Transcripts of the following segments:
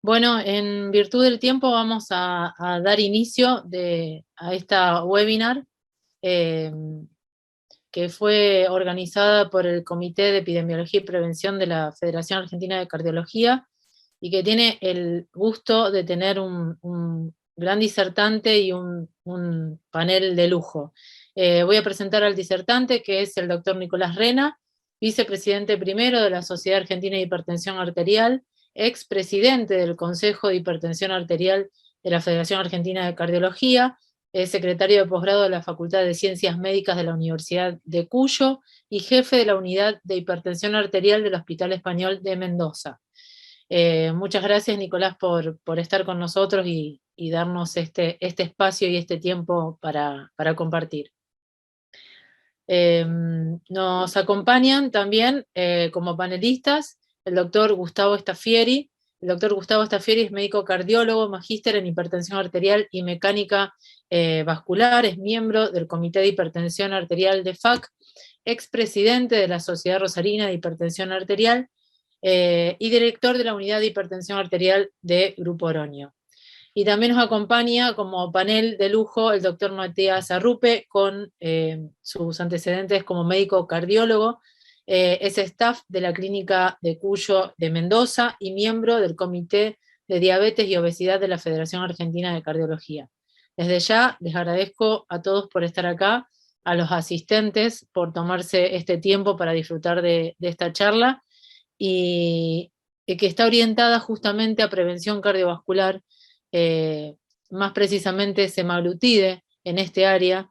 Bueno, en virtud del tiempo vamos a dar inicio a esta webinar eh, que fue organizada por el Comité de Epidemiología y Prevención de la Federación Argentina de Cardiología y que tiene el gusto de tener un gran disertante y un panel de lujo. Voy a presentar al disertante, que es el doctor Nicolás Rena, vicepresidente primero de la Sociedad Argentina de Hipertensión Arterial, expresidente del Consejo de Hipertensión Arterial de la Federación Argentina de Cardiología, es secretario de posgrado de la Facultad de Ciencias Médicas de la Universidad de Cuyo y jefe de la Unidad de Hipertensión Arterial del Hospital Español de Mendoza. Muchas gracias, Nicolás, por estar con nosotros y darnos este espacio y este tiempo para compartir. Nos acompañan también como panelistas el doctor Gustavo Staffieri. El doctor Gustavo Staffieri es médico cardiólogo, magíster en hipertensión arterial y mecánica vascular, es miembro del Comité de Hipertensión Arterial de FAC, expresidente de la Sociedad Rosarina de Hipertensión Arterial y director de la Unidad de Hipertensión Arterial de Grupo Oroño. Y también nos acompaña como panel de lujo el doctor Matías Arrupe, con sus antecedentes como médico cardiólogo, es staff de la Clínica de Cuyo de Mendoza y miembro del Comité de Diabetes y Obesidad de la Federación Argentina de Cardiología. Desde ya les agradezco a todos por estar acá, a los asistentes por tomarse este tiempo para disfrutar de esta charla, y que está orientada justamente a prevención cardiovascular, más precisamente semaglutide en este área,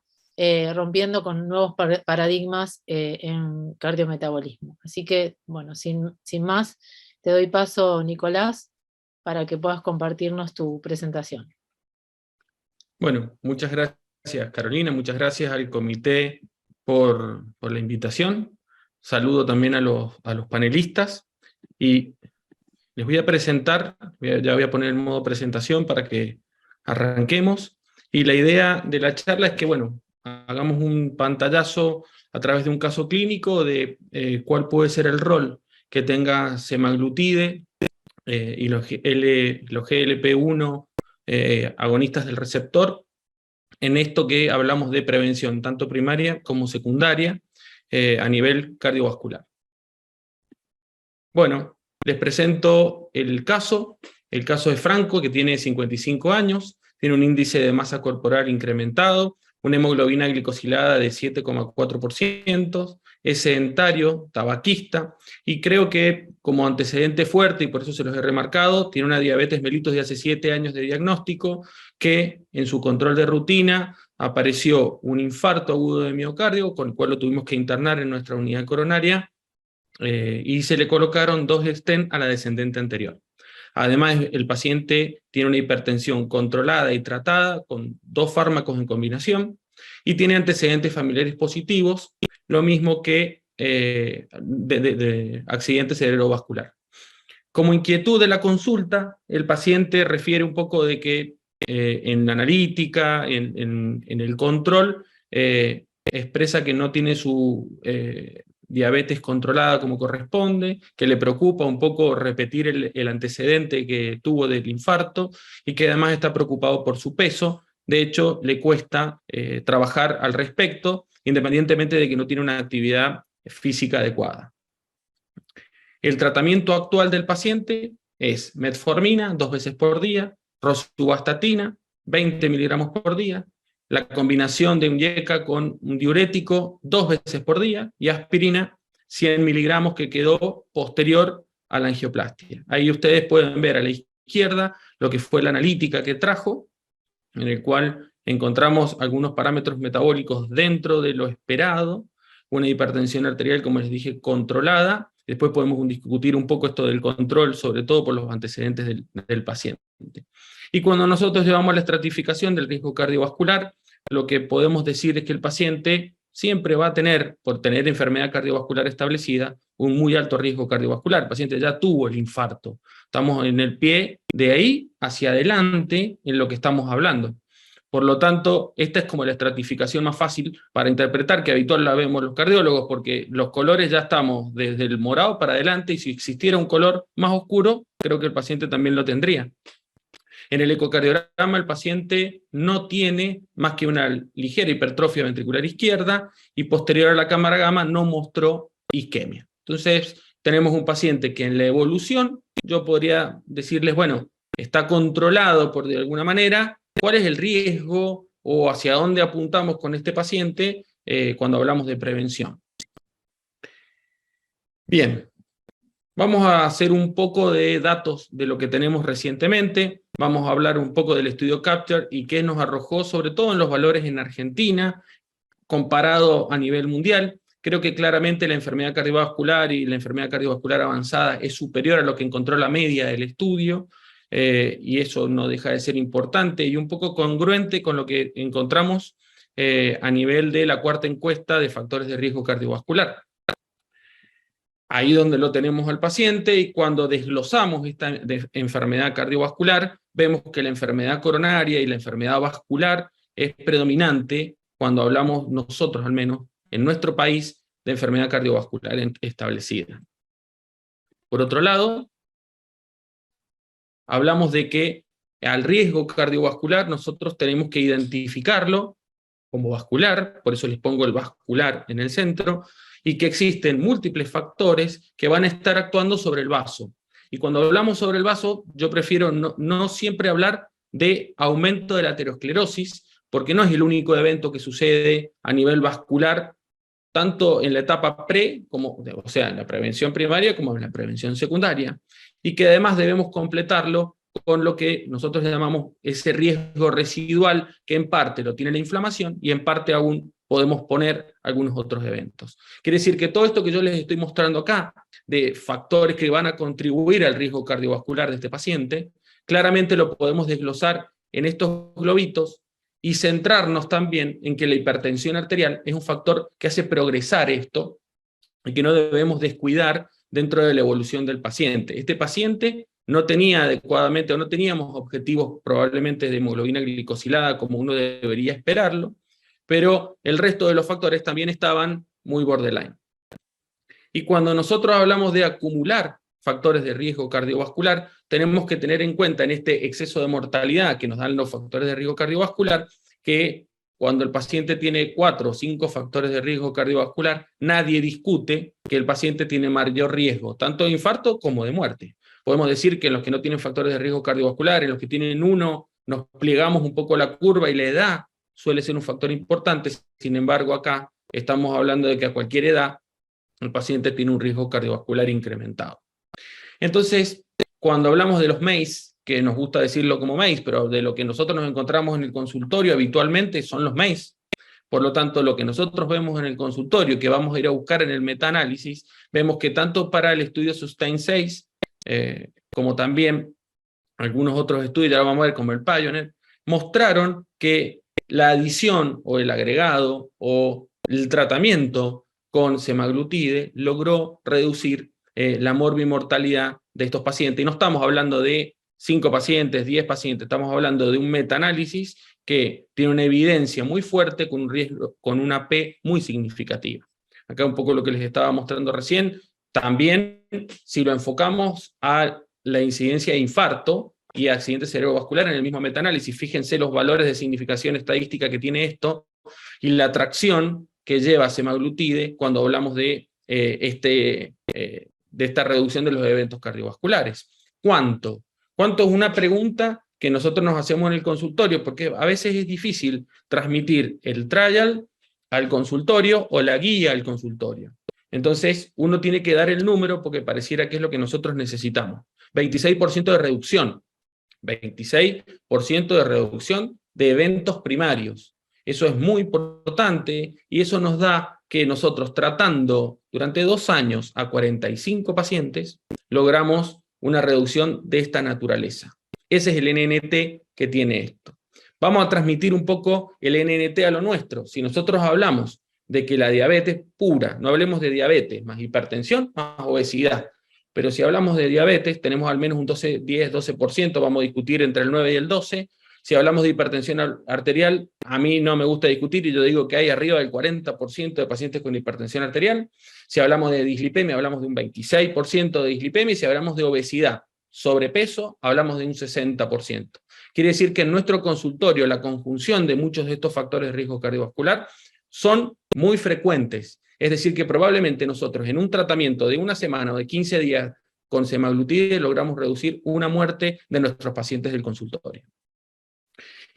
rompiendo con nuevos paradigmas en cardiometabolismo. Así que, bueno, sin más, te doy paso, Nicolás, para que puedas compartirnos tu presentación. Bueno, muchas gracias, Carolina, muchas gracias al comité por la invitación. Saludo también a los panelistas y les voy a presentar, ya voy a poner en modo presentación para que arranquemos. Y la idea de la charla es que, bueno, hagamos un pantallazo a través de un caso clínico de cuál puede ser el rol que tenga semaglutide y los GLP-1 agonistas del receptor en esto que hablamos de prevención, tanto primaria como secundaria, a nivel cardiovascular. Bueno, les presento el caso de Franco, que tiene 55 años, tiene un índice de masa corporal incrementado, una hemoglobina glicosilada de 7,4%, es sedentario, tabaquista, y creo que como antecedente fuerte, y por eso se los he remarcado, tiene una diabetes mellitus de hace 7 años de diagnóstico, que en su control de rutina apareció un infarto agudo de miocardio, con el cual lo tuvimos que internar en nuestra unidad coronaria, y se le colocaron 2 stents a la descendente anterior. Además, el paciente tiene una hipertensión controlada y tratada con 2 fármacos en combinación y tiene antecedentes familiares positivos, lo mismo que de accidente cerebrovascular. Como inquietud de la consulta, el paciente refiere un poco de que en la analítica, en el control, expresa que no tiene su diabetes controlada como corresponde, que le preocupa un poco repetir el antecedente que tuvo del infarto y que además está preocupado por su peso. De hecho, le cuesta trabajar al respecto, independientemente de que no tiene una actividad física adecuada. El tratamiento actual del paciente es metformina 2 veces por día, rosuvastatina 20 miligramos por día, la combinación de un IECA con un diurético 2 veces por día y aspirina 100 miligramos que quedó posterior a la angioplastia. Ahí ustedes pueden ver a la izquierda lo que fue la analítica que trajo, en el cual encontramos algunos parámetros metabólicos dentro de lo esperado, una hipertensión arterial, como les dije, controlada. Después podemos discutir un poco esto del control, sobre todo por los antecedentes del paciente. Y cuando nosotros llevamos a la estratificación del riesgo cardiovascular, lo que podemos decir es que el paciente siempre va a tener, por tener enfermedad cardiovascular establecida, un muy alto riesgo cardiovascular. El paciente ya tuvo el infarto. Estamos en el pie de ahí hacia adelante en lo que estamos hablando. Por lo tanto, esta es como la estratificación más fácil para interpretar, que habitual la vemos los cardiólogos, porque los colores ya estamos desde el morado para adelante, y si existiera un color más oscuro, creo que el paciente también lo tendría. En el ecocardiograma el paciente no tiene más que una ligera hipertrofia ventricular izquierda, y posterior a la cámara gamma no mostró isquemia. Entonces, tenemos un paciente que en la evolución, yo podría decirles, bueno, está controlado por de alguna manera. ¿Cuál es el riesgo o hacia dónde apuntamos con este paciente cuando hablamos de prevención? Bien, vamos a hacer un poco de datos de lo que tenemos recientemente. Vamos a hablar un poco del estudio CAPTCHA y qué nos arrojó, sobre todo en los valores en Argentina, comparado a nivel mundial. Creo que claramente la enfermedad cardiovascular y la enfermedad cardiovascular avanzada es superior a lo que encontró la media del estudio, y eso no deja de ser importante y un poco congruente con lo que encontramos a nivel de la cuarta encuesta de factores de riesgo cardiovascular. Ahí donde lo tenemos al paciente, y cuando desglosamos esta enfermedad cardiovascular, vemos que la enfermedad coronaria y la enfermedad vascular es predominante cuando hablamos nosotros, al menos en nuestro país, de enfermedad cardiovascular establecida. Por otro lado, hablamos de que al riesgo cardiovascular nosotros tenemos que identificarlo como vascular, por eso les pongo el vascular en el centro, y que existen múltiples factores que van a estar actuando sobre el vaso. Y cuando hablamos sobre el vaso, yo prefiero no siempre hablar de aumento de la aterosclerosis, porque no es el único evento que sucede a nivel vascular, tanto en la etapa o sea, en la prevención primaria como en la prevención secundaria, y que además debemos completarlo con lo que nosotros llamamos ese riesgo residual, que en parte lo tiene la inflamación y en parte aún podemos poner algunos otros eventos. Quiere decir que todo esto que yo les estoy mostrando acá, de factores que van a contribuir al riesgo cardiovascular de este paciente, claramente lo podemos desglosar en estos globitos y centrarnos también en que la hipertensión arterial es un factor que hace progresar esto y que no debemos descuidar dentro de la evolución del paciente. Este paciente no tenía adecuadamente, o no teníamos objetivos probablemente de hemoglobina glicosilada como uno debería esperarlo, pero el resto de los factores también estaban muy borderline. Y cuando nosotros hablamos de acumular factores de riesgo cardiovascular, tenemos que tener en cuenta en este exceso de mortalidad que nos dan los factores de riesgo cardiovascular, que cuando el paciente tiene 4 o 5 factores de riesgo cardiovascular, nadie discute que el paciente tiene mayor riesgo, tanto de infarto como de muerte. Podemos decir que en los que no tienen factores de riesgo cardiovascular, en los que tienen uno, nos plegamos un poco la curva y la edad suele ser un factor importante. Sin embargo, acá estamos hablando de que a cualquier edad el paciente tiene un riesgo cardiovascular incrementado. Entonces, cuando hablamos de los MACE, que nos gusta decirlo como MACE, pero de lo que nosotros nos encontramos en el consultorio habitualmente son los MACE. Por lo tanto, lo que nosotros vemos en el consultorio, que vamos a ir a buscar en el metaanálisis, vemos que tanto para el estudio SUSTAIN 6, como también algunos otros estudios, ya lo vamos a ver, como el Pioneer, mostraron que la adición o el agregado o el tratamiento con semaglutide logró reducir la morbimortalidad de estos pacientes. Y no estamos hablando de 5 pacientes, 10 pacientes, estamos hablando de un metaanálisis que tiene una evidencia muy fuerte con un riesgo, con una P muy significativa. Acá un poco lo que les estaba mostrando recién. También, si lo enfocamos a la incidencia de infarto y accidente cerebrovascular en el mismo metaanálisis, fíjense los valores de significación estadística que tiene esto y la atracción que lleva semaglutide cuando hablamos de esta reducción de los eventos cardiovasculares. ¿Cuánto? ¿Cuánto es una pregunta que nosotros nos hacemos en el consultorio? Porque a veces es difícil transmitir el trial al consultorio o la guía al consultorio. Entonces, uno tiene que dar el número porque pareciera que es lo que nosotros necesitamos. 26% de reducción. 26% de reducción de eventos primarios. Eso es muy importante y eso nos da que nosotros, tratando durante 2 años a 45 pacientes, logramos una reducción de esta naturaleza. Ese es el NNT que tiene esto. Vamos a transmitir un poco el NNT a lo nuestro. Si nosotros hablamos de que la diabetes pura, no hablemos de diabetes, más hipertensión, más obesidad, pero si hablamos de diabetes, tenemos al menos un 10-12%, vamos a discutir entre el 9 y el 12, Si hablamos de hipertensión arterial, a mí no me gusta discutir y yo digo que hay arriba del 40% de pacientes con hipertensión arterial. Si hablamos de dislipemia, hablamos de un 26% de dislipemia, y si hablamos de obesidad, sobrepeso, hablamos de un 60%. Quiere decir que en nuestro consultorio la conjunción de muchos de estos factores de riesgo cardiovascular son muy frecuentes. Es decir, que probablemente nosotros en un tratamiento de una semana o de 15 días con semaglutide logramos reducir una muerte de nuestros pacientes del consultorio.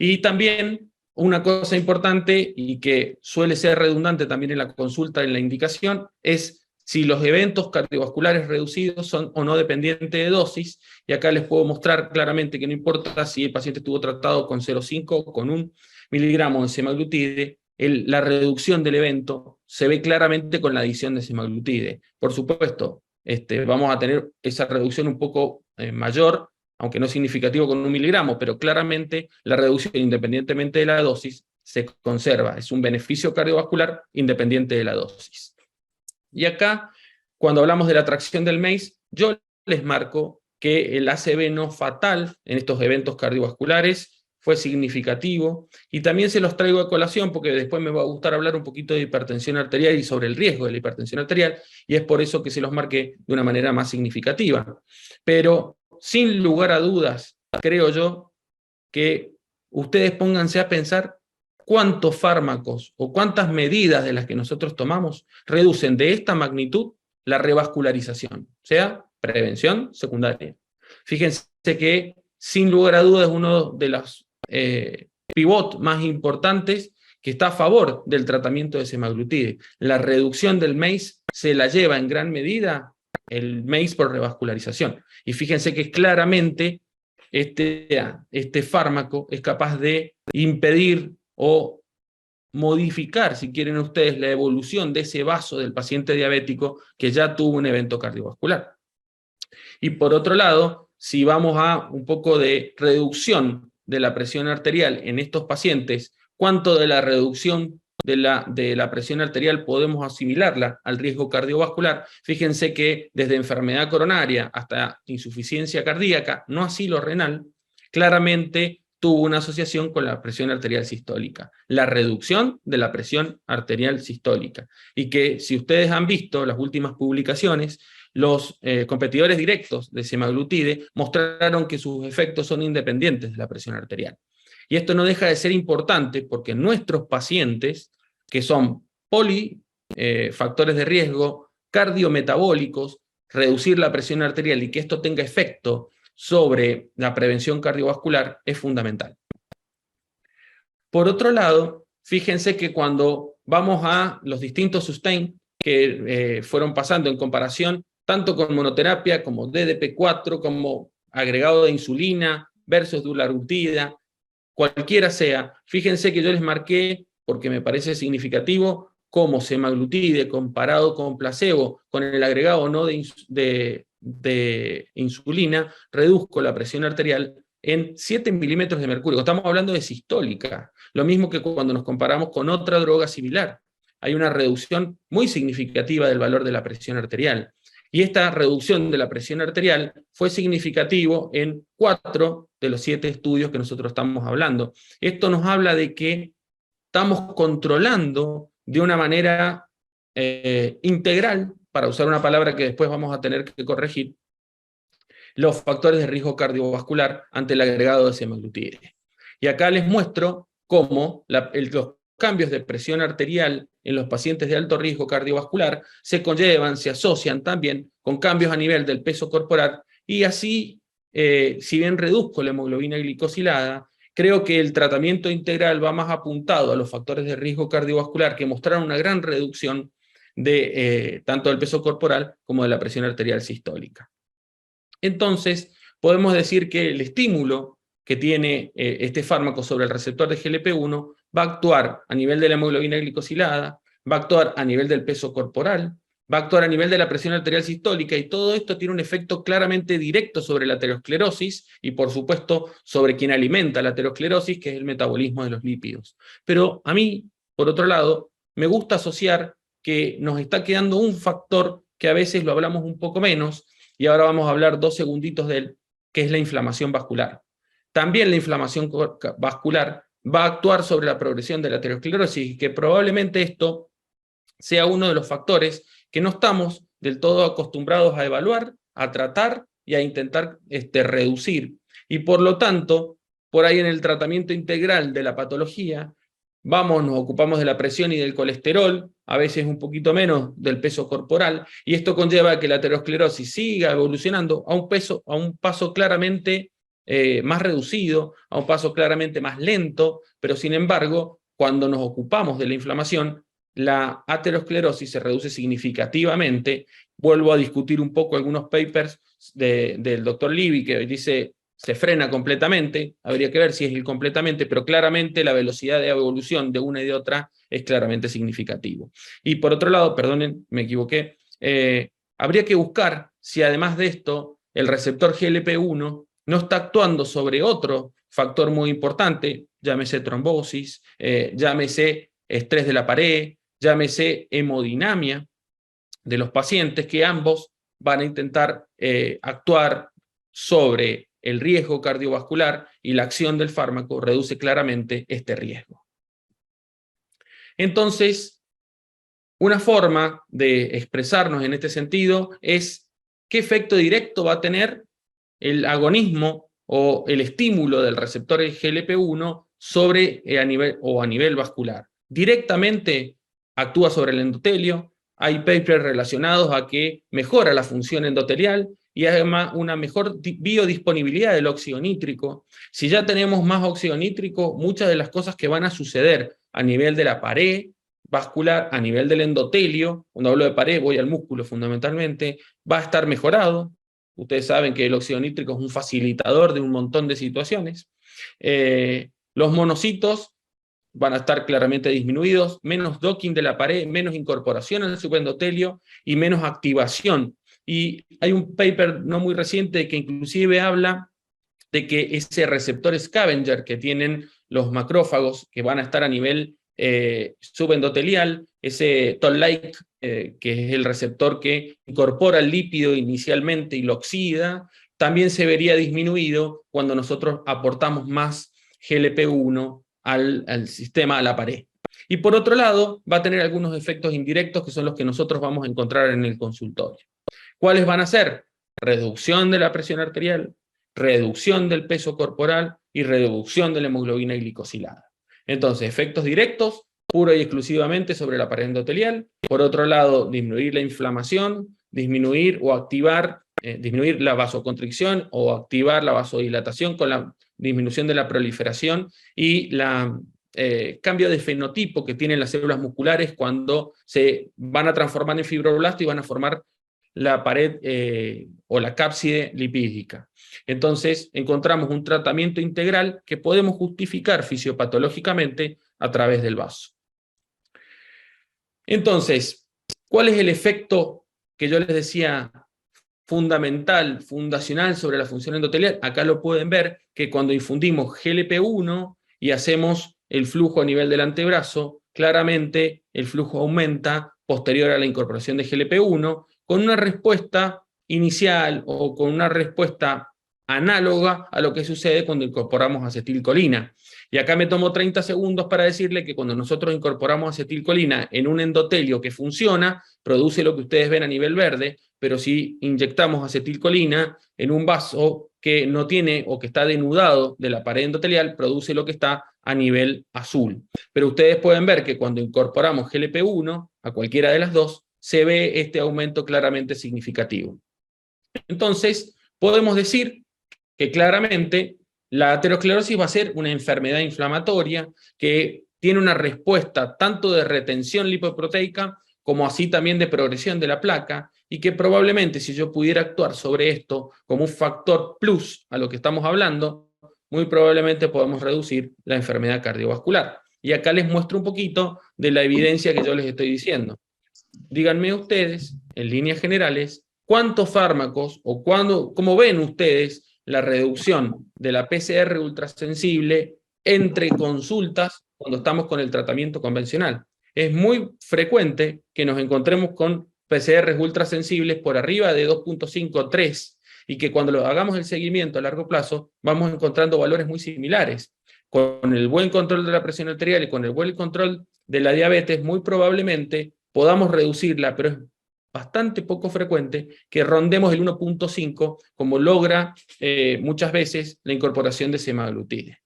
Y también una cosa importante y que suele ser redundante también en la consulta, en la indicación, es si los eventos cardiovasculares reducidos son o no dependientes de dosis, y acá les puedo mostrar claramente que no importa si el paciente estuvo tratado con 0,5 o con 1 miligramo de semaglutide, la reducción del evento se ve claramente con la adición de semaglutide. Por supuesto, vamos a tener esa reducción un poco mayor, aunque no es significativo con 1 miligramo, pero claramente la reducción, independientemente de la dosis, se conserva. Es un beneficio cardiovascular independiente de la dosis. Y acá, cuando hablamos de la tracción del MACE, yo les marco que el ACV no fatal en estos eventos cardiovasculares fue significativo, y también se los traigo a colación porque después me va a gustar hablar un poquito de hipertensión arterial y sobre el riesgo de la hipertensión arterial, y es por eso que se los marqué de una manera más significativa. Pero sin lugar a dudas, creo yo que ustedes pónganse a pensar cuántos fármacos o cuántas medidas de las que nosotros tomamos reducen de esta magnitud la revascularización, o sea, prevención secundaria. Fíjense que sin lugar a dudas es uno de los pivot más importantes que está a favor del tratamiento de semaglutide. La reducción del MACE se la lleva en gran medida el MACE por revascularización. Y fíjense que claramente este fármaco es capaz de impedir o modificar, si quieren ustedes, la evolución de ese vaso del paciente diabético que ya tuvo un evento cardiovascular. Y por otro lado, si vamos a un poco de reducción de la presión arterial en estos pacientes, ¿cuánto de la reducción de la presión arterial podemos asimilarla al riesgo cardiovascular? Fíjense que desde enfermedad coronaria hasta insuficiencia cardíaca, no así lo renal, claramente tuvo una asociación con la presión arterial sistólica, la reducción de la presión arterial sistólica. Y que si ustedes han visto las últimas publicaciones, los competidores directos de semaglutide mostraron que sus efectos son independientes de la presión arterial. Y esto no deja de ser importante porque nuestros pacientes, que son factores de riesgo cardiometabólicos, reducir la presión arterial y que esto tenga efecto sobre la prevención cardiovascular es fundamental. Por otro lado, fíjense que cuando vamos a los distintos sustain que fueron pasando en comparación, tanto con monoterapia como DDP4, como agregado de insulina versus dulaglutida, cualquiera sea, fíjense que yo les marqué, porque me parece significativo, como semaglutide comparado con placebo, con el agregado no de insulina, reduzco la presión arterial en 7 milímetros de mercurio. Estamos hablando de sistólica. Lo mismo que cuando nos comparamos con otra droga similar. Hay una reducción muy significativa del valor de la presión arterial. Y esta reducción de la presión arterial fue significativo en 4 de los 7 estudios que nosotros estamos hablando. Esto nos habla de que estamos controlando de una manera integral, para usar una palabra que después vamos a tener que corregir, los factores de riesgo cardiovascular ante el agregado de semaglutide. Y acá les muestro cómo los cambios de presión arterial en los pacientes de alto riesgo cardiovascular se conllevan, se asocian también con cambios a nivel del peso corporal, y así, si bien reduzco la hemoglobina glicosilada, creo que el tratamiento integral va más apuntado a los factores de riesgo cardiovascular que mostraron una gran reducción de tanto del peso corporal como de la presión arterial sistólica. Entonces, podemos decir que el estímulo que tiene este fármaco sobre el receptor de GLP-1 va a actuar a nivel de la hemoglobina glicosilada, va a actuar a nivel del peso corporal, va a actuar a nivel de la presión arterial sistólica, y todo esto tiene un efecto claramente directo sobre la aterosclerosis y, por supuesto, sobre quien alimenta la aterosclerosis, que es el metabolismo de los lípidos. Pero a mí, por otro lado, me gusta asociar que nos está quedando un factor que a veces lo hablamos un poco menos, y ahora vamos a hablar 2 segunditos de él, que es la inflamación vascular. también la inflamación vascular va a actuar sobre la progresión de la aterosclerosis, y que probablemente esto sea uno de los factores que no estamos del todo acostumbrados a evaluar, a tratar y a intentar reducir. Y por lo tanto, por ahí en el tratamiento integral de la patología, nos ocupamos de la presión y del colesterol, a veces un poquito menos del peso corporal, y esto conlleva a que la aterosclerosis siga evolucionando a un paso claramente más reducido, a un paso claramente más lento, pero sin embargo, cuando nos ocupamos de la inflamación, la aterosclerosis se reduce significativamente. Vuelvo a discutir un poco algunos papers del doctor Libby, que dice se frena completamente, habría que ver si es el completamente, pero claramente la velocidad de evolución de una y de otra es claramente significativo. Y por otro lado, perdonen, me equivoqué, habría que buscar si además de esto el receptor GLP-1 no está actuando sobre otro factor muy importante, llámese trombosis, llámese estrés de la pared, llámese hemodinamia de los pacientes, que ambos van a intentar actuar sobre el riesgo cardiovascular, y la acción del fármaco reduce claramente este riesgo. Entonces, una forma de expresarnos en este sentido es qué efecto directo va a tener el agonismo o el estímulo del receptor GLP-1 sobre a nivel vascular. Directamente actúa sobre el endotelio. Hay papers relacionados a que mejora la función endotelial y además una mejor biodisponibilidad del óxido nítrico. Si ya tenemos más óxido nítrico, muchas de las cosas que van a suceder a nivel de la pared vascular, a nivel del endotelio, cuando hablo de pared voy al músculo fundamentalmente, va a estar mejorado. Ustedes saben que el óxido nítrico es un facilitador de un montón de situaciones. Los monocitos van a estar claramente disminuidos, menos docking de la pared, menos incorporación al subendotelio y menos activación. Y hay un paper no muy reciente que inclusive habla de que ese receptor scavenger que tienen los macrófagos, que van a estar a nivel subendotelial, ese toll-like, que es el receptor que incorpora el lípido inicialmente y lo oxida, también se vería disminuido cuando nosotros aportamos más GLP-1 al sistema, a la pared. Y por otro lado, va a tener algunos efectos indirectos que son los que nosotros vamos a encontrar en el consultorio. ¿Cuáles van a ser? Reducción de la presión arterial, reducción del peso corporal y reducción de la hemoglobina glicosilada. Entonces, efectos directos, puro y exclusivamente sobre la pared endotelial. Por otro lado, disminuir la inflamación, disminuir o activar, disminuir la vasoconstricción o activar la vasodilatación con la disminución de la proliferación y la cambio de fenotipo que tienen las células musculares cuando se van a transformar en fibroblasto y van a formar la pared o la cápside lipídica. Entonces, encontramos un tratamiento integral que podemos justificar fisiopatológicamente a través del vaso. Entonces, ¿cuál es el efecto que yo les decía fundamental, fundacional sobre la función endotelial? Acá lo pueden ver, que cuando infundimos GLP-1 y hacemos el flujo a nivel del antebrazo, claramente el flujo aumenta posterior a la incorporación de GLP-1, con una respuesta inicial o con una respuesta análoga a lo que sucede cuando incorporamos acetilcolina. Y acá me tomo 30 segundos para decirle que cuando nosotros incorporamos acetilcolina en un endotelio que funciona, produce lo que ustedes ven a nivel verde, pero si inyectamos acetilcolina en un vaso que no tiene o que está denudado de la pared endotelial, produce lo que está a nivel azul. Pero ustedes pueden ver que cuando incorporamos GLP-1 a cualquiera de las dos, se ve este aumento claramente significativo. Entonces, podemos decir que claramente la aterosclerosis va a ser una enfermedad inflamatoria que tiene una respuesta tanto de retención lipoproteica como así también de progresión de la placa, y que probablemente si yo pudiera actuar sobre esto como un factor plus a lo que estamos hablando, muy probablemente podemos reducir la enfermedad cardiovascular. Y acá les muestro un poquito de la evidencia que yo les estoy diciendo. Díganme ustedes, en líneas generales, cuántos fármacos o cómo ven ustedes la reducción de la PCR ultrasensible entre consultas cuando estamos con el tratamiento convencional. Es muy frecuente que nos encontremos con PCRs ultrasensibles por arriba de 2.5 o 3, y que cuando hagamos el seguimiento a largo plazo, vamos encontrando valores muy similares. Con el buen control de la presión arterial y con el buen control de la diabetes, muy probablemente podamos reducirla, pero es bastante poco frecuente que rondemos el 1.5, como logra muchas veces la incorporación de semaglutide.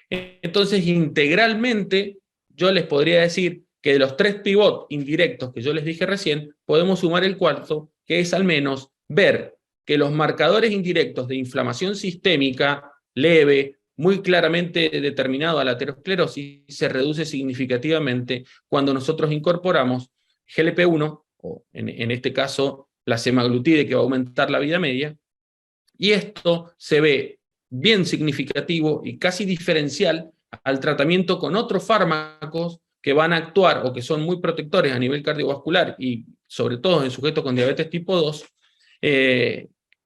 Entonces, integralmente, yo les podría decir que de los 3 pivots indirectos que yo les dije recién, podemos sumar el cuarto, que es al menos ver que los marcadores indirectos de inflamación sistémica leve, muy claramente determinado a la aterosclerosis, se reduce significativamente cuando nosotros incorporamos GLP-1, o en este caso la semaglutide, que va a aumentar la vida media, y esto se ve bien significativo y casi diferencial al tratamiento con otros fármacos que van a actuar o que son muy protectores a nivel cardiovascular y sobre todo en sujetos con diabetes tipo 2,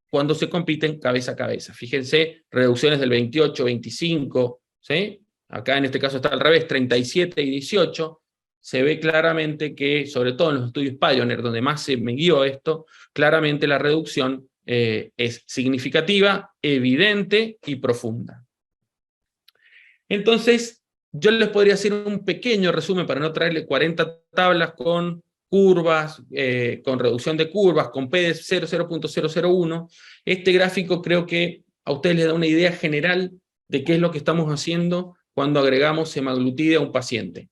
cuando se compiten cabeza a cabeza. Fíjense, reducciones del 28, 25, ¿sí? Acá en este caso está al revés, 37 y 18, se ve claramente que, sobre todo en los estudios Pioneer, donde más se me guió esto, claramente la reducción es significativa, evidente y profunda. Entonces, yo les podría hacer un pequeño resumen para no traerle 40 tablas con curvas, con reducción de curvas, con P de 0.001. Este gráfico creo que a ustedes les da una idea general de qué es lo que estamos haciendo cuando agregamos semaglutide a un paciente.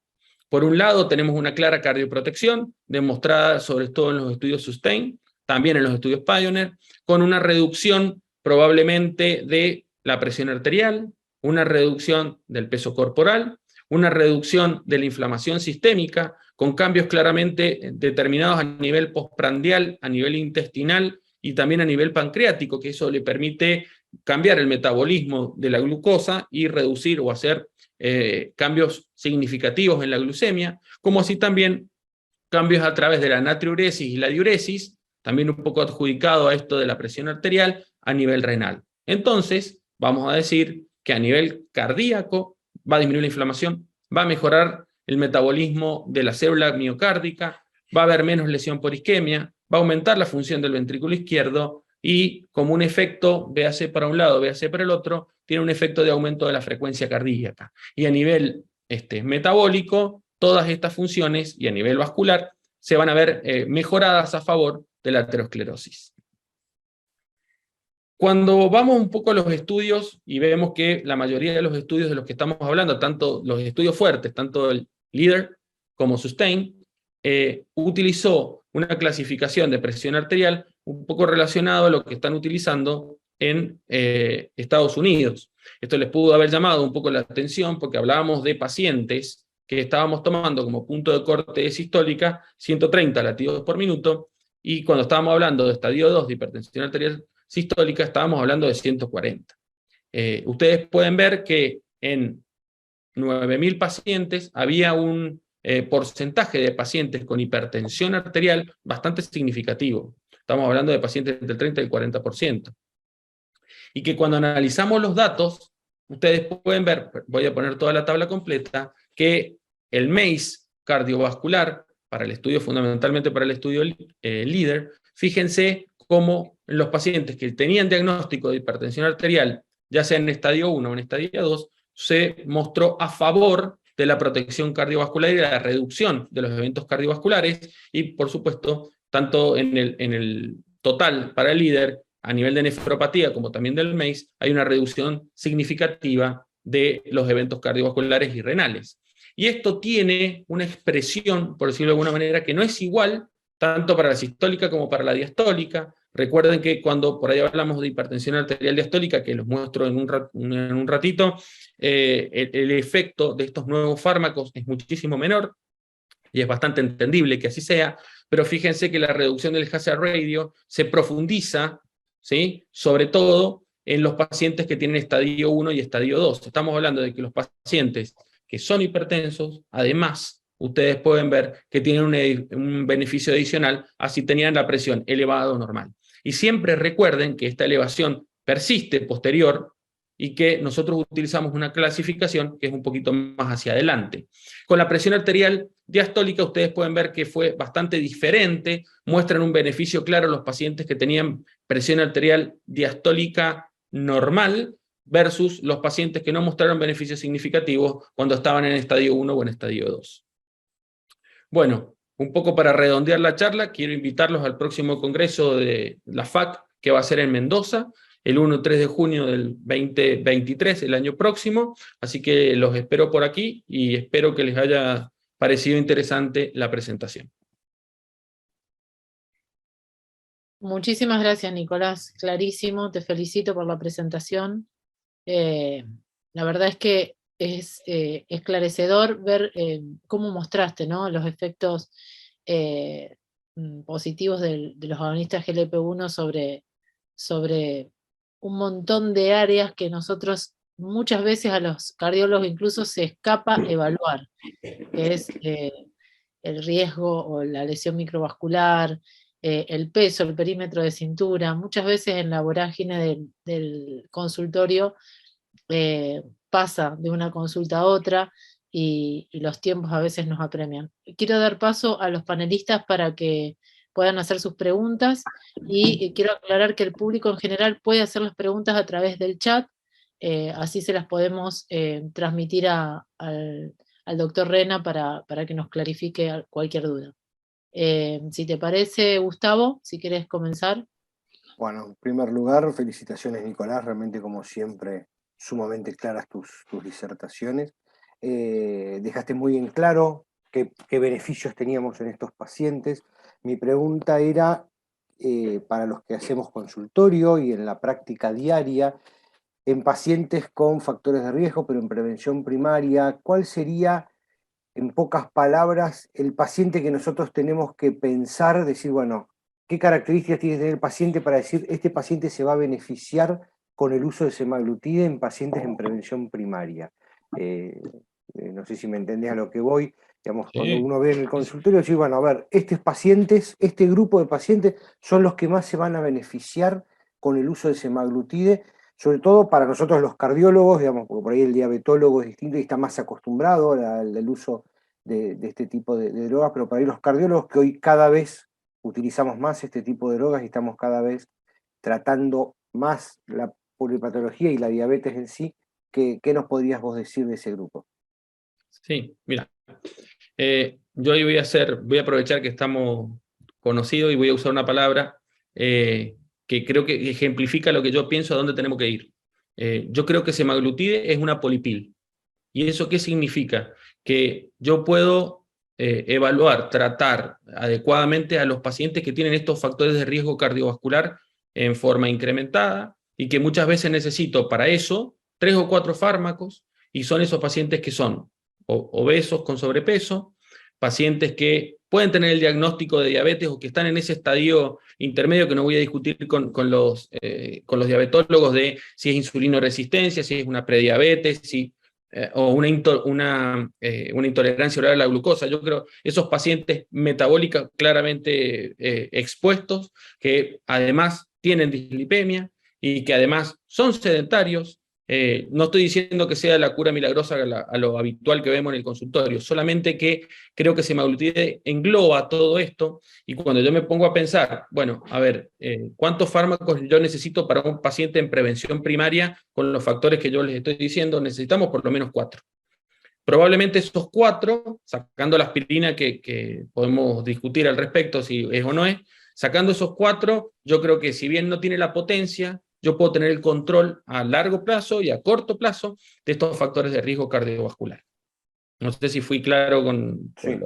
Por un lado, tenemos una clara cardioprotección, demostrada sobre todo en los estudios SUSTAIN, también en los estudios Pioneer, con una reducción probablemente de la presión arterial, una reducción del peso corporal, una reducción de la inflamación sistémica, con cambios claramente determinados a nivel postprandial, a nivel intestinal y también a nivel pancreático, que eso le permite cambiar el metabolismo de la glucosa y reducir o hacer cambios significativos en la glucemia, como así también cambios a través de la natriuresis y la diuresis, también un poco adjudicado a esto de la presión arterial a nivel renal. Entonces, vamos a decir que a nivel cardíaco va a disminuir la inflamación, va a mejorar el metabolismo de la célula miocárdica, va a haber menos lesión por isquemia, va a aumentar la función del ventrículo izquierdo y como un efecto, véase para un lado, véase para el otro, tiene un efecto de aumento de la frecuencia cardíaca. Y a nivel metabólico, todas estas funciones y a nivel vascular se van a ver mejoradas a favor de la aterosclerosis. Cuando vamos un poco a los estudios y vemos que la mayoría de los estudios de los que estamos hablando, tanto los estudios fuertes, tanto el LEADER como SUSTAIN, utilizó una clasificación de presión arterial un poco relacionado a lo que están utilizando en Estados Unidos. Esto les pudo haber llamado un poco la atención porque hablábamos de pacientes que estábamos tomando como punto de corte sistólica 130 latidos por minuto, y cuando estábamos hablando de estadio 2 de hipertensión arterial sistólica estábamos hablando de 140. Ustedes pueden ver que en 9.000 pacientes había un porcentaje de pacientes con hipertensión arterial bastante significativo. Estamos hablando de pacientes del 30 y el 40%. Y que cuando analizamos los datos, ustedes pueden ver, voy a poner toda la tabla completa, que el MACE cardiovascular, para el estudio, fundamentalmente para el estudio LEADER, fíjense cómo en los pacientes que tenían diagnóstico de hipertensión arterial, ya sea en estadio 1 o en estadio 2, se mostró a favor de la protección cardiovascular y de la reducción de los eventos cardiovasculares, y por supuesto, tanto en el total para el LEADER, a nivel de nefropatía como también del MACE, hay una reducción significativa de los eventos cardiovasculares y renales. Y esto tiene una expresión, por decirlo de alguna manera, que no es igual tanto para la sistólica como para la diastólica. Recuerden que cuando por ahí hablamos de hipertensión arterial diastólica, que los muestro en un ratito, el efecto de estos nuevos fármacos es muchísimo menor, y es bastante entendible que así sea, pero fíjense que la reducción del hazard ratio se profundiza, ¿sí?, sobre todo en los pacientes que tienen estadio 1 y estadio 2. Estamos hablando de que los pacientes que son hipertensos, además, ustedes pueden ver que tienen un beneficio adicional, así tenían la presión elevada o normal. Y siempre recuerden que esta elevación persiste posterior y que nosotros utilizamos una clasificación que es un poquito más hacia adelante. Con la presión arterial diastólica, ustedes pueden ver que fue bastante diferente, muestran un beneficio claro los pacientes que tenían presión arterial diastólica normal versus los pacientes que no mostraron beneficios significativos cuando estaban en estadio 1 o en estadio 2. Bueno, un poco para redondear la charla, quiero invitarlos al próximo congreso de la FAC, que va a ser en Mendoza, el 1-3 de junio del 2023, el año próximo, así que los espero por aquí y espero que les haya parecido interesante la presentación. Muchísimas gracias, Nicolás, clarísimo, te felicito por la presentación. La verdad es que es esclarecedor ver cómo mostraste, ¿no?, los efectos positivos de los agonistas GLP-1 sobre un montón de áreas que nosotros muchas veces a los cardiólogos incluso se escapa evaluar, que es el riesgo o la lesión microvascular, el peso, el perímetro de cintura. Muchas veces en la vorágine del consultorio pasa de una consulta a otra y los tiempos a veces nos apremian. Quiero dar paso a los panelistas para que puedan hacer sus preguntas y quiero aclarar que el público en general puede hacer las preguntas a través del chat, así se las podemos transmitir al doctor Rena para que nos clarifique cualquier duda. Si te parece, Gustavo, si quieres comenzar. Bueno, en primer lugar, felicitaciones, Nicolás, realmente como siempre sumamente claras tus disertaciones. Dejaste muy en claro qué beneficios teníamos en estos pacientes. Mi pregunta era, para los que hacemos consultorio y en la práctica diaria, en pacientes con factores de riesgo, pero en prevención primaria, ¿cuál sería, en pocas palabras, el paciente que nosotros tenemos que pensar, decir, bueno, qué características tiene que tener el paciente para decir, este paciente se va a beneficiar con el uso de semaglutide en pacientes en prevención primaria? No sé si me entendés a lo que voy. Digamos, sí. Cuando uno ve en el consultorio, decir, bueno, a ver, estos pacientes, este grupo de pacientes son los que más se van a beneficiar con el uso de semaglutide, sobre todo para nosotros los cardiólogos, digamos, porque por ahí el diabetólogo es distinto y está más acostumbrado al uso de este tipo de drogas, pero para ahí los cardiólogos, que hoy cada vez utilizamos más este tipo de drogas y estamos cada vez tratando más la polipatología y la diabetes en sí, ¿qué nos podrías vos decir de ese grupo? Sí, mira, yo hoy voy a aprovechar que estamos conocidos y voy a usar una palabra que creo que ejemplifica lo que yo pienso a dónde tenemos que ir. Yo creo que semaglutide es una polipil. ¿Y eso qué significa? Que yo puedo evaluar, tratar adecuadamente a los pacientes que tienen estos factores de riesgo cardiovascular en forma incrementada y que muchas veces necesito para eso 3 o 4 fármacos, y son esos pacientes que son obesos con sobrepeso, pacientes que pueden tener el diagnóstico de diabetes o que están en ese estadio intermedio que no voy a discutir con los diabetólogos de si es insulinoresistencia, si es una prediabetes, o una intolerancia oral a la glucosa. Yo creo esos pacientes metabólicos claramente expuestos, que además tienen dislipemia y que además son sedentarios. No estoy diciendo que sea la cura milagrosa a lo habitual que vemos en el consultorio, solamente que creo que semaglutide engloba todo esto, y cuando yo me pongo a pensar, bueno, a ver, ¿cuántos fármacos yo necesito para un paciente en prevención primaria con los factores que yo les estoy diciendo? Necesitamos por lo menos 4. Probablemente esos 4, sacando la aspirina que podemos discutir al respecto si es o no es, sacando esos 4, yo creo que si bien no tiene la potencia, yo puedo tener el control a largo plazo y a corto plazo de estos factores de riesgo cardiovascular. No sé si fui claro con sí.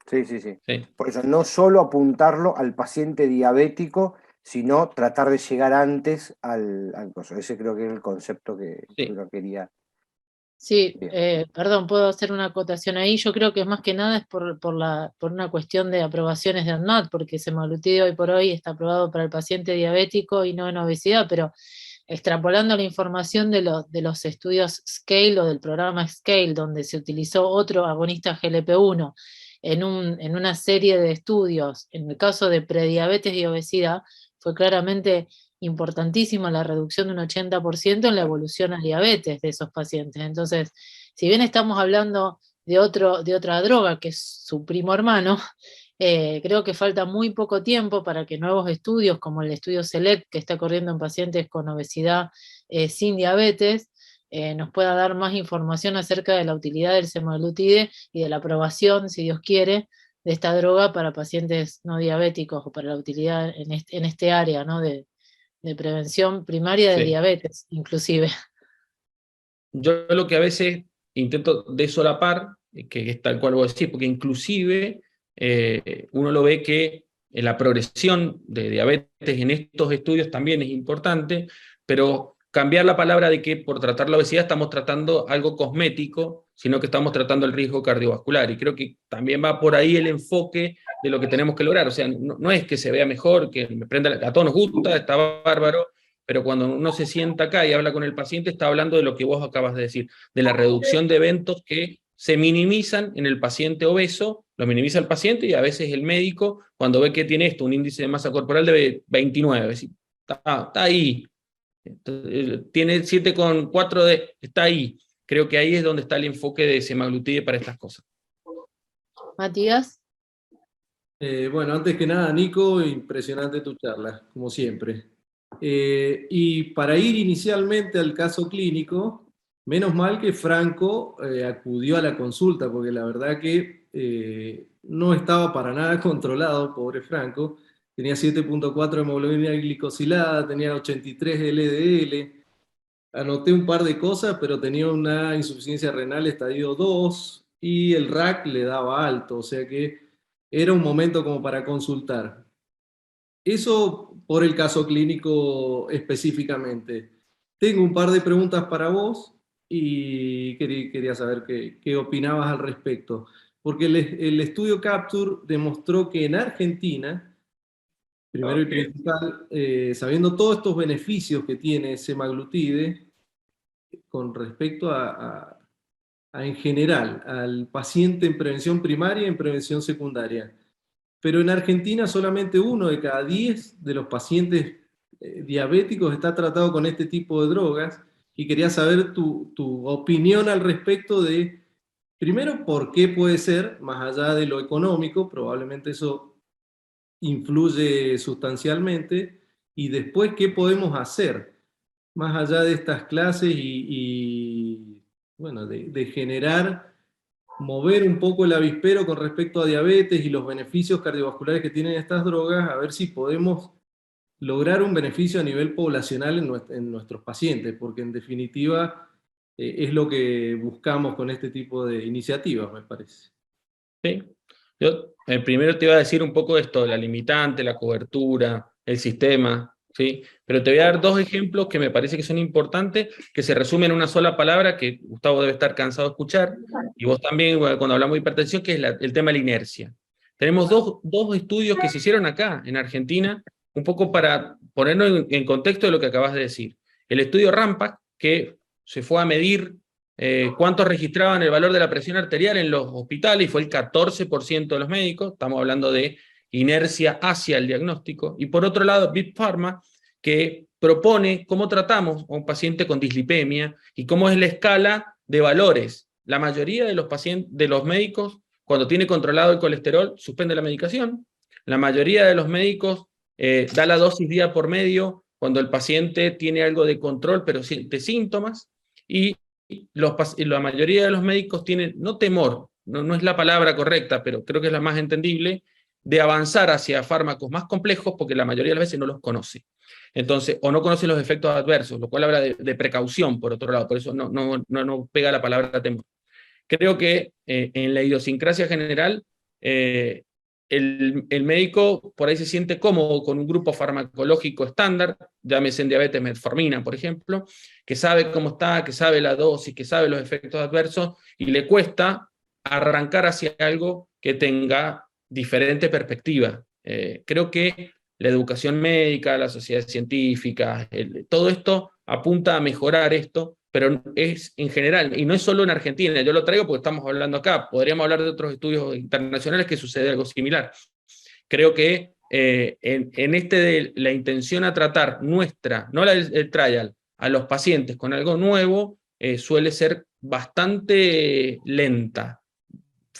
Sí. Sí. Por eso, no solo apuntarlo al paciente diabético, sino tratar de llegar antes al coso. Ese creo que es el concepto que uno quería. Sí, perdón, puedo hacer una acotación ahí. Yo creo que más que nada es por una cuestión de aprobaciones de ANMAT, porque semaglutide hoy por hoy está aprobado para el paciente diabético y no en obesidad, pero extrapolando la información de los estudios SCALE o del programa SCALE, donde se utilizó otro agonista GLP-1 en una serie de estudios, en el caso de prediabetes y obesidad, fue claramente importantísima la reducción de un 80% en la evolución a diabetes de esos pacientes. Entonces, si bien estamos hablando de otra droga, que es su primo hermano. Creo que falta muy poco tiempo para que nuevos estudios, como el estudio SELECT, que está corriendo en pacientes con obesidad sin diabetes, nos pueda dar más información acerca de la utilidad del semaglutide y de la aprobación, si Dios quiere, de esta droga para pacientes no diabéticos o para la utilidad en este área, ¿no? De prevención primaria de Sí. diabetes, inclusive. Yo lo que a veces intento de solapar, que es tal cual vos decís, porque inclusive uno lo ve que la progresión de diabetes en estos estudios también es importante, pero cambiar la palabra de que por tratar la obesidad estamos tratando algo cosmético, sino que estamos tratando el riesgo cardiovascular. Y creo que también va por ahí el enfoque de lo que tenemos que lograr. O sea, no es que se vea mejor, que me prenda, a todos nos gusta, está bárbaro, pero cuando uno se sienta acá y habla con el paciente, está hablando de lo que vos acabas de decir, de la reducción de eventos que se minimizan en el paciente obeso, lo minimiza el paciente y a veces el médico, cuando ve que tiene esto, un índice de masa corporal de 29, está ahí, tiene 7,4 está ahí. Creo que ahí es donde está el enfoque de semaglutide para estas cosas. Matías. Bueno, antes que nada, Nico, impresionante tu charla, como siempre. Y para ir inicialmente al caso clínico, menos mal que Franco acudió a la consulta, porque la verdad que no estaba para nada controlado, pobre Franco. Tenía 7,4 hemoglobina glicosilada, tenía 83 LDL. Anoté un par de cosas, pero tenía una insuficiencia renal estadio 2 y el RAC le daba alto, o sea que era un momento como para consultar. Eso por el caso clínico específicamente. Tengo un par de preguntas para vos y quería saber qué opinabas al respecto. Porque el estudio Capture demostró que en Argentina, primero y principal, sabiendo todos estos beneficios que tiene semaglutide con respecto en general al paciente en prevención primaria y en prevención secundaria. Pero en Argentina solamente 1 de cada 10 de los pacientes diabéticos está tratado con este tipo de drogas y quería saber tu opinión al respecto de, primero, por qué puede ser, más allá de lo económico, probablemente eso influye sustancialmente, y después qué podemos hacer, más allá de estas clases bueno, de generar, mover un poco el avispero con respecto a diabetes y los beneficios cardiovasculares que tienen estas drogas, a ver si podemos lograr un beneficio a nivel poblacional en nuestros pacientes, porque en definitiva es lo que buscamos con este tipo de iniciativas, me parece. Sí. Yo primero te iba a decir un poco de esto, la limitante, la cobertura, el sistema, ¿sí? Pero te voy a dar 2 ejemplos que me parece que son importantes, que se resumen en una sola palabra, que Gustavo debe estar cansado de escuchar, y vos también cuando hablamos de hipertensión, que es el tema de la inercia. Tenemos dos estudios que se hicieron acá, en Argentina, un poco para ponernos en contexto de lo que acabas de decir. El estudio RAMPAC, que se fue a medir cuánto registraban el valor de la presión arterial en los hospitales, y fue el 14% de los médicos, estamos hablando de inercia hacia el diagnóstico. Y por otro lado, Big Pharma, que propone cómo tratamos a un paciente con dislipemia y cómo es la escala de valores. La mayoría de los pacientes, de los médicos, cuando tiene controlado el colesterol, suspende la medicación. La mayoría de los médicos da la dosis día por medio cuando el paciente tiene algo de control, pero de síntomas. Y la mayoría de los médicos tienen, no temor, no es la palabra correcta, pero creo que es la más entendible, de avanzar hacia fármacos más complejos porque la mayoría de las veces no los conoce. Entonces, o no conoce los efectos adversos, lo cual habla de precaución, por otro lado, por eso no pega la palabra temor. Creo que en la idiosincrasia general, el médico por ahí se siente cómodo con un grupo farmacológico estándar, llámese en diabetes metformina, por ejemplo, que sabe cómo está, que sabe la dosis, que sabe los efectos adversos, y le cuesta arrancar hacia algo que tenga diferente perspectiva. Creo que la educación médica, la sociedad científica, todo esto apunta a mejorar esto, pero es en general, y no es solo en Argentina, yo lo traigo porque estamos hablando acá, podríamos hablar de otros estudios internacionales que sucede algo similar. Creo que en este de la intención a tratar nuestra, no el trial, a los pacientes con algo nuevo, suele ser bastante lenta.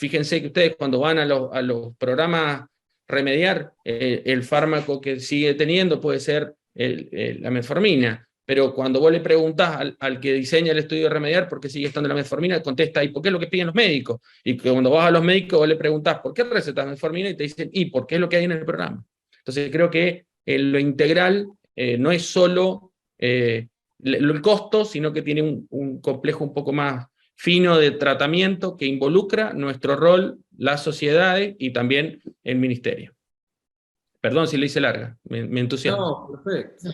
fíjense que ustedes cuando van a los programas remediar, el fármaco que sigue teniendo puede ser la metformina, pero cuando vos le preguntás al que diseña el estudio de remediar por qué sigue estando la metformina, contesta, ¿y por qué es lo que piden los médicos? Y cuando vas a los médicos vos le preguntás, ¿por qué recetas metformina? Y te dicen, ¿y por qué es lo que hay en el programa? Entonces creo que lo integral no es solo el costo, sino que tiene un complejo un poco más fino de tratamiento que involucra nuestro rol, las sociedades y también el ministerio. Perdón si le hice larga, me entusiasma. No, perfecto.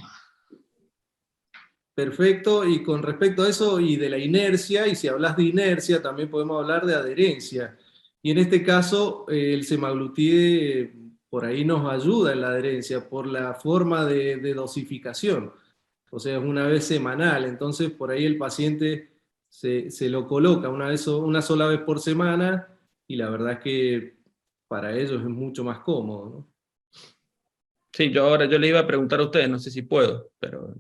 Perfecto, y con respecto a eso y de la inercia, y si hablas de inercia, también podemos hablar de adherencia. Y en este caso, el semaglutide por ahí nos ayuda en la adherencia por la forma de dosificación. O sea, es una vez semanal, entonces por ahí el paciente se lo coloca una sola vez por semana, y la verdad es que para ellos es mucho más cómodo, ¿no? Sí, yo le iba a preguntar a ustedes, no sé si puedo, pero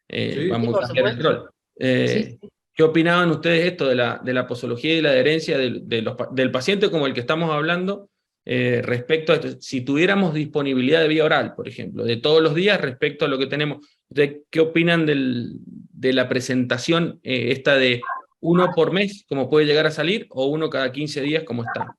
Sí, vamos por a cambiar el supuesto. rol. Sí. ¿Qué opinaban ustedes esto de la posología y la adherencia del paciente como el que estamos hablando respecto a esto? Si tuviéramos disponibilidad de vía oral, por ejemplo, de todos los días respecto a lo que tenemos, ¿qué opinan de la presentación esta de uno por mes, como puede llegar a salir, o uno cada 15 días, como está?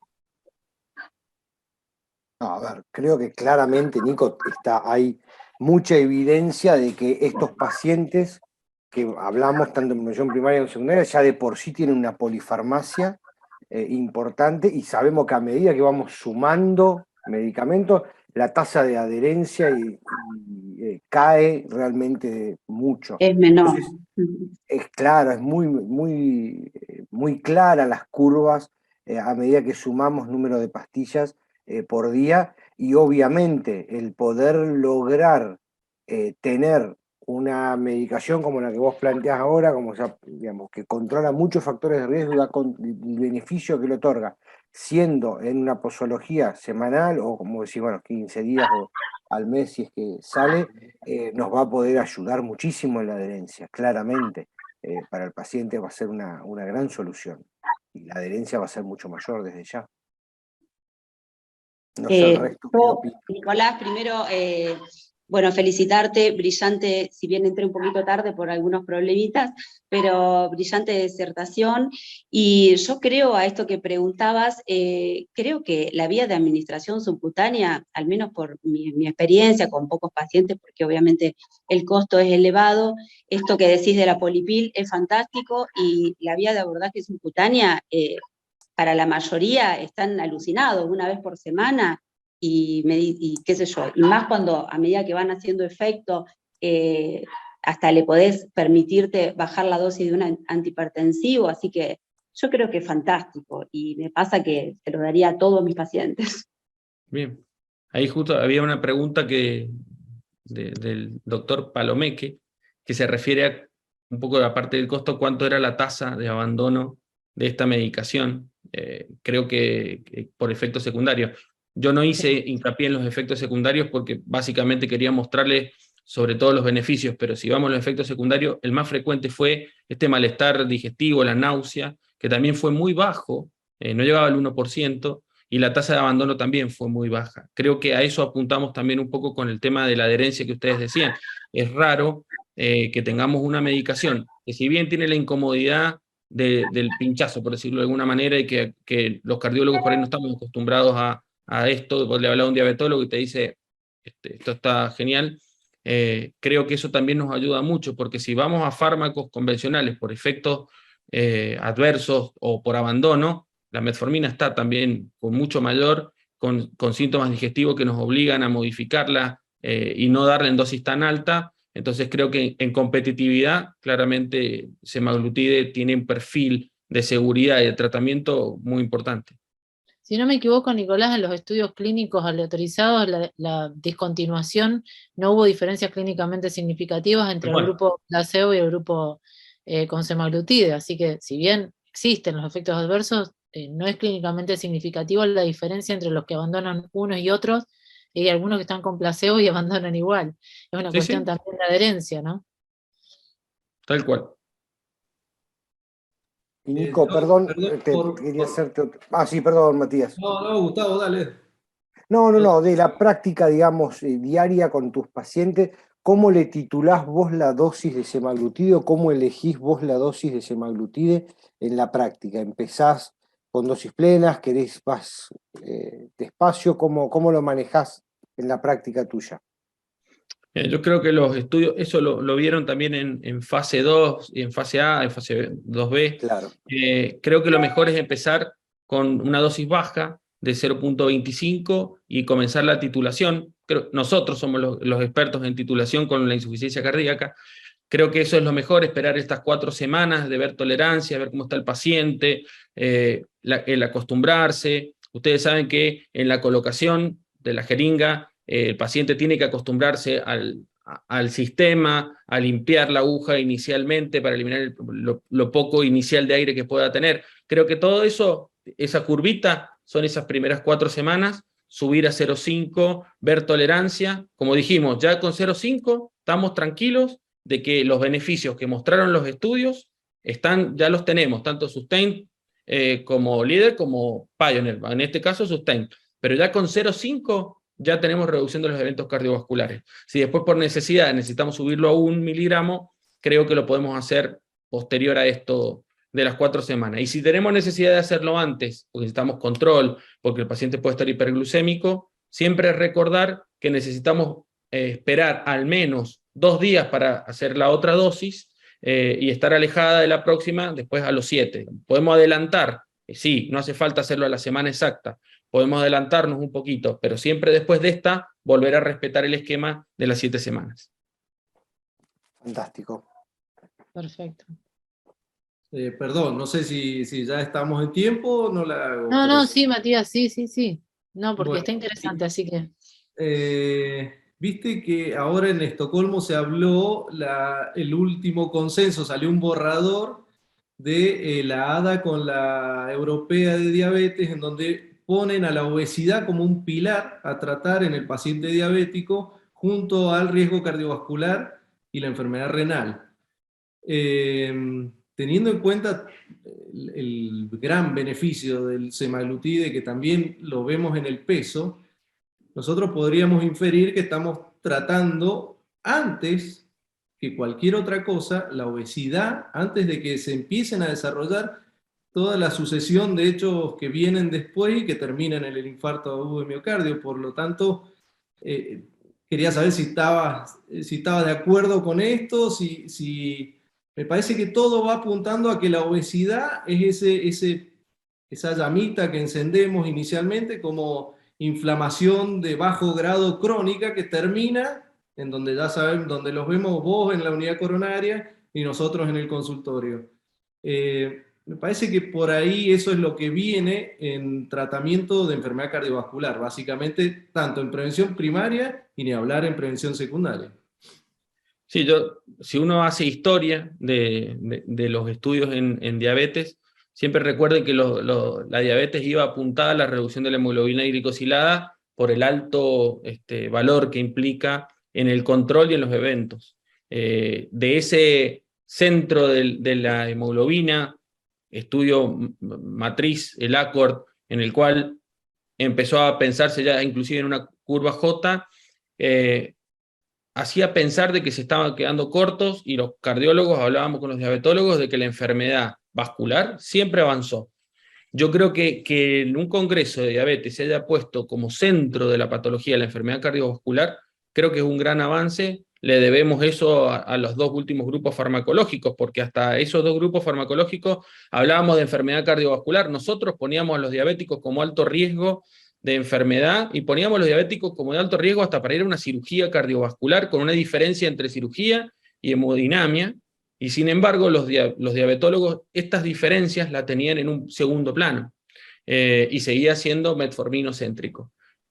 No, a ver, creo que claramente, Nico, hay mucha evidencia de que estos pacientes que hablamos tanto en prevención primaria como en secundaria ya de por sí tienen una polifarmacia importante, y sabemos que a medida que vamos sumando medicamentos, la tasa de adherencia cae realmente mucho. Es menor. Entonces, es claro, es muy clara las curvas a medida que sumamos número de pastillas por día, y obviamente el poder lograr tener una medicación como la que vos planteás ahora, como ya, digamos, que controla muchos factores de riesgo y el beneficio que le otorga, siendo en una posología semanal o como decir, bueno, 15 días o al mes si es que sale, nos va a poder ayudar muchísimo en la adherencia, claramente. Para el paciente va a ser una gran solución, y la adherencia va a ser mucho mayor desde ya. No sé el resto qué opina. Nicolás, primero, bueno, felicitarte, brillante, si bien entré un poquito tarde por algunos problemitas, pero brillante disertación. Y yo creo, a esto que preguntabas, creo que la vía de administración subcutánea, al menos por mi experiencia con pocos pacientes, porque obviamente el costo es elevado, esto que decís de la polipil es fantástico, y la vía de abordaje subcutánea, para la mayoría están alucinados, una vez por semana, y qué sé yo, y más cuando a medida que van haciendo efecto, hasta le podés permitirte bajar la dosis de un antihipertensivo, así que yo creo que es fantástico, y me pasa que se lo daría a todos mis pacientes. Bien. Ahí justo había una pregunta del doctor Palomeque, que se refiere a un poco de la parte del costo, cuánto era la tasa de abandono de esta medicación, creo que por efectos secundarios. Yo no hice hincapié en los efectos secundarios porque básicamente quería mostrarles sobre todo los beneficios, pero si vamos a los efectos secundarios, el más frecuente fue este malestar digestivo, la náusea, que también fue muy bajo, no llegaba al 1%, y la tasa de abandono también fue muy baja. Creo que a eso apuntamos también un poco con el tema de la adherencia que ustedes decían. Es raro que tengamos una medicación que, si bien tiene la incomodidad del pinchazo, por decirlo de alguna manera, y que los cardiólogos por ahí no estamos acostumbrados a esto, vos le hablas a un diabetólogo y te dice, esto está genial, creo que eso también nos ayuda mucho, porque si vamos a fármacos convencionales por efectos adversos o por abandono, la metformina está también con mucho mayor, con síntomas digestivos que nos obligan a modificarla y no darla en dosis tan alta. Entonces creo que en competitividad, claramente semaglutide tiene un perfil de seguridad y de tratamiento muy importante. Si no me equivoco, Nicolás, en los estudios clínicos aleatorizados, la discontinuación, no hubo diferencias clínicamente significativas entre el grupo placebo y el grupo con semaglutide, así que si bien existen los efectos adversos, no es clínicamente significativa la diferencia entre los que abandonan unos y otros, y hay algunos que están con placebo y abandonan igual. Es una cuestión también de adherencia, ¿no? Tal cual. Y Nico, perdón, perdón, quería hacerte otro... Ah, sí, perdón, Matías. No, Gustavo, dale. No, de la práctica, digamos, diaria con tus pacientes, ¿cómo le titulás vos la dosis de semaglutide o cómo elegís vos la dosis de semaglutide en la práctica? ¿Empezás con dosis plenas, querés más despacio? ¿Cómo lo manejás en la práctica tuya? Yo creo que los estudios, eso lo vieron también en fase 2, y en fase A, en fase 2B. Claro. Creo que lo mejor es empezar con una dosis baja de 0,25 y comenzar la titulación. Nosotros somos los expertos en titulación con la insuficiencia cardíaca. Creo que eso es lo mejor, esperar estas 4 semanas de ver tolerancia, ver cómo está el paciente, el acostumbrarse. Ustedes saben que en la colocación de la jeringa, el paciente tiene que acostumbrarse al sistema, a limpiar la aguja inicialmente para eliminar lo poco inicial de aire que pueda tener. Creo que todo eso, esa curvita, son esas primeras 4 semanas, subir a 0,5, ver tolerancia. Como dijimos, ya con 0,5 estamos tranquilos de que los beneficios que mostraron los estudios ya los tenemos, tanto Sustain como Líder como Pioneer, en este caso Sustain. Pero ya con 0,5 ya tenemos reducción de los eventos cardiovasculares. Si después por necesidad necesitamos subirlo a 1 miligramo, creo que lo podemos hacer posterior a esto de las 4 semanas. Y si tenemos necesidad de hacerlo antes, porque necesitamos control, porque el paciente puede estar hiperglucémico, siempre recordar que necesitamos esperar al menos 2 días para hacer la otra dosis y estar alejada de la próxima después a los 7. Podemos adelantar, sí, no hace falta hacerlo a la semana exacta, podemos adelantarnos un poquito, pero siempre después de esta, volver a respetar el esquema de las 7 semanas. Fantástico. Perfecto. Perdón, no sé si ya estamos en tiempo o no la hago. No, sí, Matías, sí. No, porque Bueno, está interesante, así que... Viste que ahora en Estocolmo se habló el último consenso, salió un borrador de la ADA con la Europea de Diabetes, en donde ponen a la obesidad como un pilar a tratar en el paciente diabético junto al riesgo cardiovascular y la enfermedad renal. Teniendo en cuenta el gran beneficio del semaglutide, que también lo vemos en el peso, nosotros podríamos inferir que estamos tratando antes que cualquier otra cosa la obesidad, antes de que se empiecen a desarrollar toda la sucesión de hechos que vienen después y que terminan en el infarto agudo de miocardio. Por lo tanto, quería saber si estabas de acuerdo con esto, me parece que todo va apuntando a que la obesidad es esa llamita que encendemos inicialmente como inflamación de bajo grado crónica que termina en donde ya saben, donde los vemos vos en la unidad coronaria y nosotros en el consultorio. Me parece que por ahí eso es lo que viene en tratamiento de enfermedad cardiovascular, básicamente tanto en prevención primaria y ni hablar en prevención secundaria. Sí, si uno hace historia de los estudios en diabetes, siempre recuerden que la diabetes iba apuntada a la reducción de la hemoglobina glicosilada por el alto valor que implica en el control y en los eventos. De ese centro de la hemoglobina, estudio matriz, el ACORD, en el cual empezó a pensarse ya inclusive en una curva J, hacía pensar de que se estaban quedando cortos, y los cardiólogos, hablábamos con los diabetólogos, de que la enfermedad vascular siempre avanzó. Yo creo que en un congreso de diabetes se haya puesto como centro de la patología de la enfermedad cardiovascular, creo que es un gran avance. Le debemos eso a los 2 últimos grupos farmacológicos, porque hasta esos 2 grupos farmacológicos hablábamos de enfermedad cardiovascular. Nosotros poníamos a los diabéticos como alto riesgo de enfermedad y poníamos a los diabéticos como de alto riesgo hasta para ir a una cirugía cardiovascular, con una diferencia entre cirugía y hemodinamia, y sin embargo los diabetólogos estas diferencias la tenían en un segundo plano, y seguía siendo metforminocéntrico.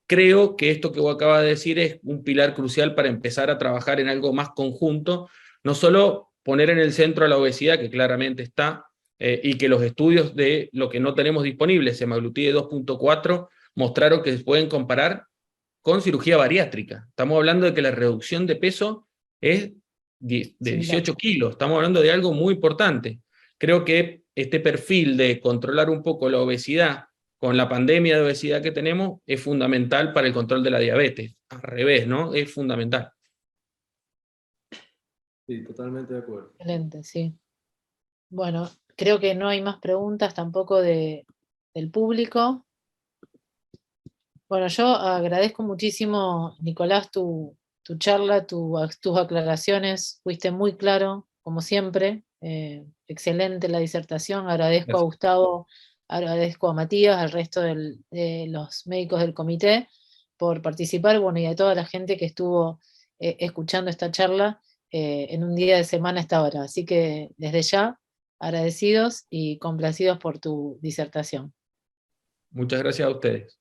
Creo que esto que vos acabas de decir es un pilar crucial para empezar a trabajar en algo más conjunto, no solo poner en el centro a la obesidad, que claramente está, y que los estudios de lo que no tenemos disponible, semaglutide 2.4, mostraron que se pueden comparar con cirugía bariátrica. Estamos hablando de que la reducción de peso es de 18 kilos, estamos hablando de algo muy importante. Creo que este perfil de controlar un poco la obesidad con la pandemia de obesidad que tenemos es fundamental para el control de la diabetes. Al revés, ¿no? Es fundamental. Sí, totalmente de acuerdo. Excelente, sí. Bueno, creo que no hay más preguntas tampoco del público. Bueno, yo agradezco muchísimo, Nicolás, tu charla, tus aclaraciones. Fuiste muy claro, como siempre. Excelente la disertación. Agradezco a Gracias. Gustavo, agradezco a Matías, al resto de los médicos del comité por participar, bueno, y a toda la gente que estuvo escuchando esta charla en un día de semana a esta hora. Así que desde ya, agradecidos y complacidos por tu disertación. Muchas gracias a ustedes.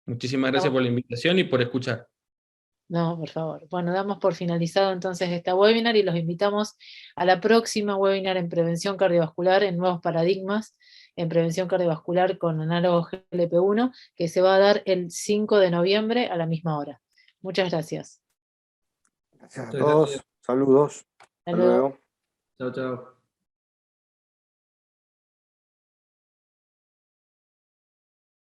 Muchísimas gracias por la invitación y por escuchar. No, por favor. Bueno, damos por finalizado entonces esta webinar y los invitamos a la próxima webinar en prevención cardiovascular, en nuevos paradigmas, en prevención cardiovascular con análogos GLP-1, que se va a dar el 5 de noviembre a la misma hora. Muchas gracias. Gracias a Muchas todos, gracias. saludos, Hasta hasta luego. luego. Chao, chao.